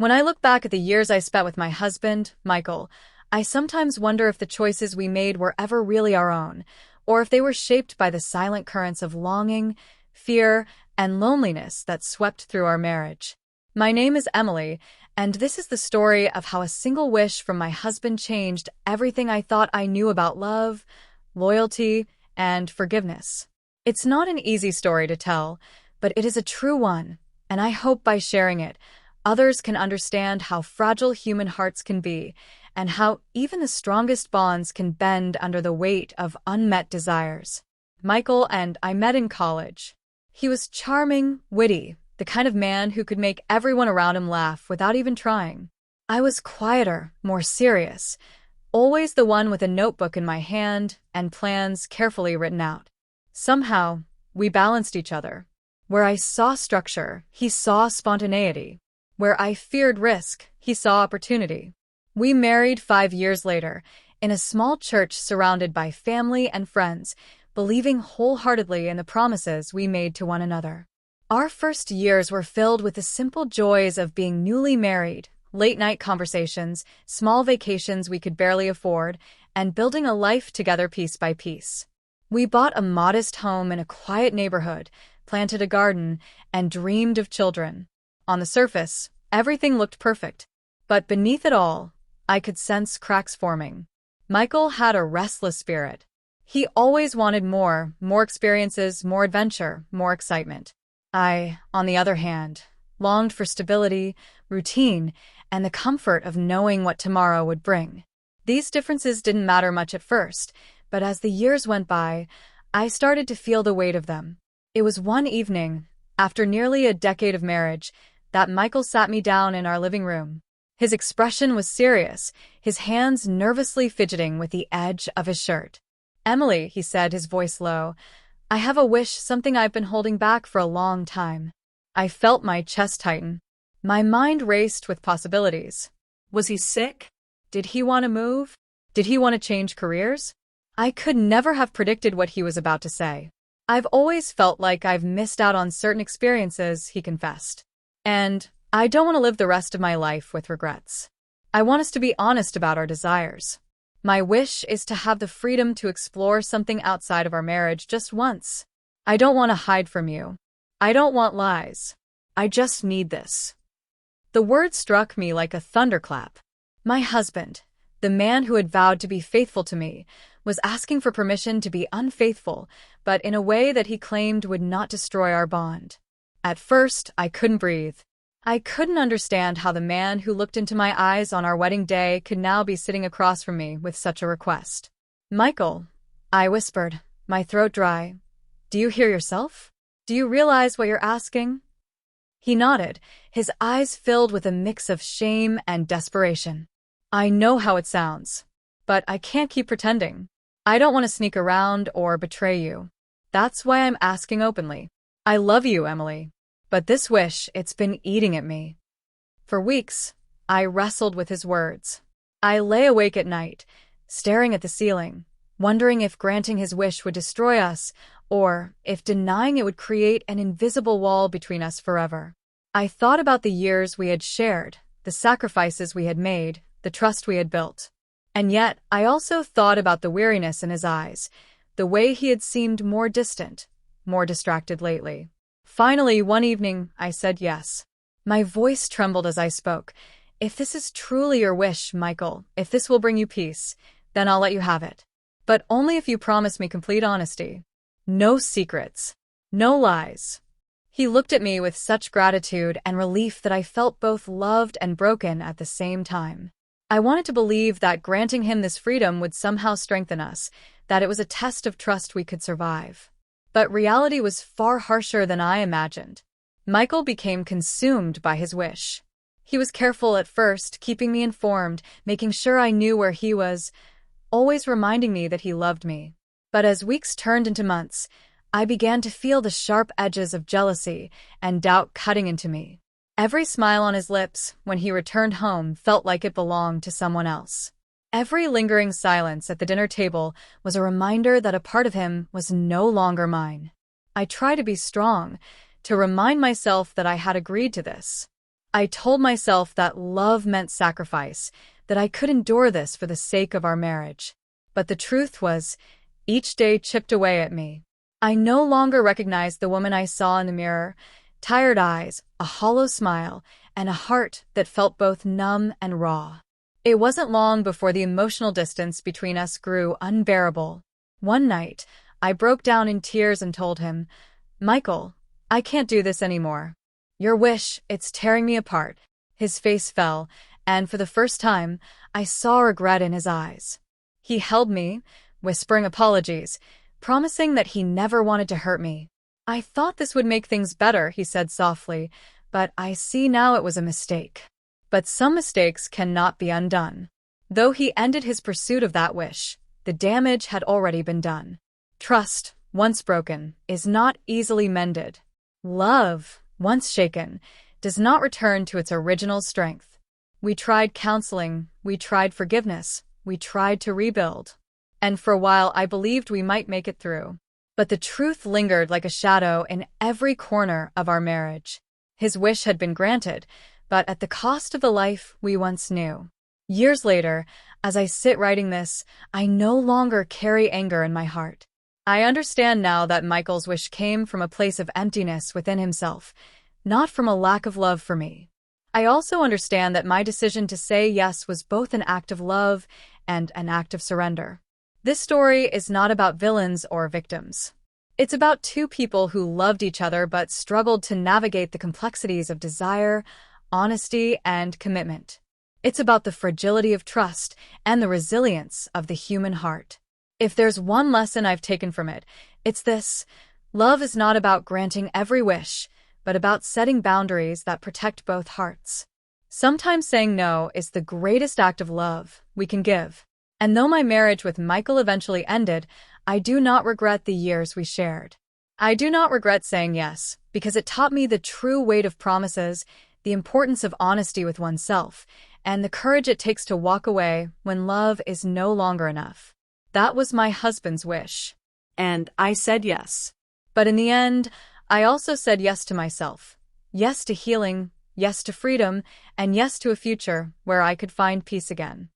When I look back at the years I spent with my husband, Michael, I sometimes wonder if the choices we made were ever really our own, or if they were shaped by the silent currents of longing, fear, and loneliness that swept through our marriage. My name is Emily, and this is the story of how a single wish from my husband changed everything I thought I knew about love, loyalty, and forgiveness. It's not an easy story to tell, but it is a true one, and I hope by sharing it, others can understand how fragile human hearts can be, and how even the strongest bonds can bend under the weight of unmet desires. Michael and I met in college. He was charming, witty, the kind of man who could make everyone around him laugh without even trying. I was quieter, more serious, always the one with a notebook in my hand and plans carefully written out. Somehow, we balanced each other. Where I saw structure, he saw spontaneity. Where I feared risk, he saw opportunity. We married 5 years later, in a small church surrounded by family and friends, believing wholeheartedly in the promises we made to one another. Our first years were filled with the simple joys of being newly married, late-night conversations, small vacations we could barely afford, and building a life together piece by piece. We bought a modest home in a quiet neighborhood, planted a garden, and dreamed of children. On the surface, everything looked perfect, but beneath it all, I could sense cracks forming. Michael had a restless spirit. He always wanted more experiences, more adventure, more excitement. I, on the other hand, longed for stability, routine, and the comfort of knowing what tomorrow would bring. These differences didn't matter much at first, but as the years went by, I started to feel the weight of them. It was one evening, after nearly a decade of marriage, that Michael sat me down in our living room. His expression was serious, his hands nervously fidgeting with the edge of his shirt. "Emily," he said, his voice low, "I have a wish, something I've been holding back for a long time." I felt my chest tighten. My mind raced with possibilities. Was he sick? Did he want to move? Did he want to change careers? I could never have predicted what he was about to say. "I've always felt like I've missed out on certain experiences," he confessed. "And I don't want to live the rest of my life with regrets. I want us to be honest about our desires. My wish is to have the freedom to explore something outside of our marriage just once. I don't want to hide from you. I don't want lies. I just need this." The word struck me like a thunderclap. My husband, the man who had vowed to be faithful to me, was asking for permission to be unfaithful, but in a way that he claimed would not destroy our bond. At first, I couldn't breathe. I couldn't understand how the man who looked into my eyes on our wedding day could now be sitting across from me with such a request. "Michael," I whispered, my throat dry, "do you hear yourself? Do you realize what you're asking?" He nodded, his eyes filled with a mix of shame and desperation. "I know how it sounds, but I can't keep pretending. I don't want to sneak around or betray you. That's why I'm asking openly. I love you, Emily. But this wish, it's been eating at me." For weeks, I wrestled with his words. I lay awake at night, staring at the ceiling, wondering if granting his wish would destroy us, or if denying it would create an invisible wall between us forever. I thought about the years we had shared, the sacrifices we had made, the trust we had built. And yet, I also thought about the weariness in his eyes, the way he had seemed more distant, more distracted lately. Finally, one evening, I said yes. My voice trembled as I spoke. "If this is truly your wish, Michael, if this will bring you peace, then I'll let you have it. But only if you promise me complete honesty. No secrets. No lies." He looked at me with such gratitude and relief that I felt both loved and broken at the same time. I wanted to believe that granting him this freedom would somehow strengthen us, that it was a test of trust we could survive. But reality was far harsher than I imagined. Michael became consumed by his wish. He was careful at first, keeping me informed, making sure I knew where he was, always reminding me that he loved me. But as weeks turned into months, I began to feel the sharp edges of jealousy and doubt cutting into me. Every smile on his lips when he returned home felt like it belonged to someone else. Every lingering silence at the dinner table was a reminder that a part of him was no longer mine. I tried to be strong, to remind myself that I had agreed to this. I told myself that love meant sacrifice, that I could endure this for the sake of our marriage. But the truth was, each day chipped away at me. I no longer recognized the woman I saw in the mirror: tired eyes, a hollow smile, and a heart that felt both numb and raw. It wasn't long before the emotional distance between us grew unbearable. One night, I broke down in tears and told him, "Michael, I can't do this anymore. Your wish, it's tearing me apart." His face fell, and for the first time, I saw regret in his eyes. He held me, whispering apologies, promising that he never wanted to hurt me. "I thought this would make things better," he said softly, "but I see now it was a mistake." But some mistakes cannot be undone. Though he ended his pursuit of that wish, the damage had already been done. Trust, once broken, is not easily mended. Love, once shaken, does not return to its original strength. We tried counseling, we tried forgiveness, we tried to rebuild. And for a while I believed we might make it through. But the truth lingered like a shadow in every corner of our marriage. His wish had been granted, but at the cost of the life we once knew. Years later, as I sit writing this, I no longer carry anger in my heart. I understand now that Michael's wish came from a place of emptiness within himself, not from a lack of love for me. I also understand that my decision to say yes was both an act of love and an act of surrender. This story is not about villains or victims. It's about two people who loved each other but struggled to navigate the complexities of desire, honesty, and commitment. It's about the fragility of trust and the resilience of the human heart. If there's one lesson I've taken from it, it's this: love is not about granting every wish, but about setting boundaries that protect both hearts. Sometimes saying no is the greatest act of love we can give. And though my marriage with Michael eventually ended, I do not regret the years we shared. I do not regret saying yes, because it taught me the true weight of promises, the importance of honesty with oneself, and the courage it takes to walk away when love is no longer enough. That was my husband's wish. And I said yes. But in the end, I also said yes to myself. Yes to healing, yes to freedom, and yes to a future where I could find peace again.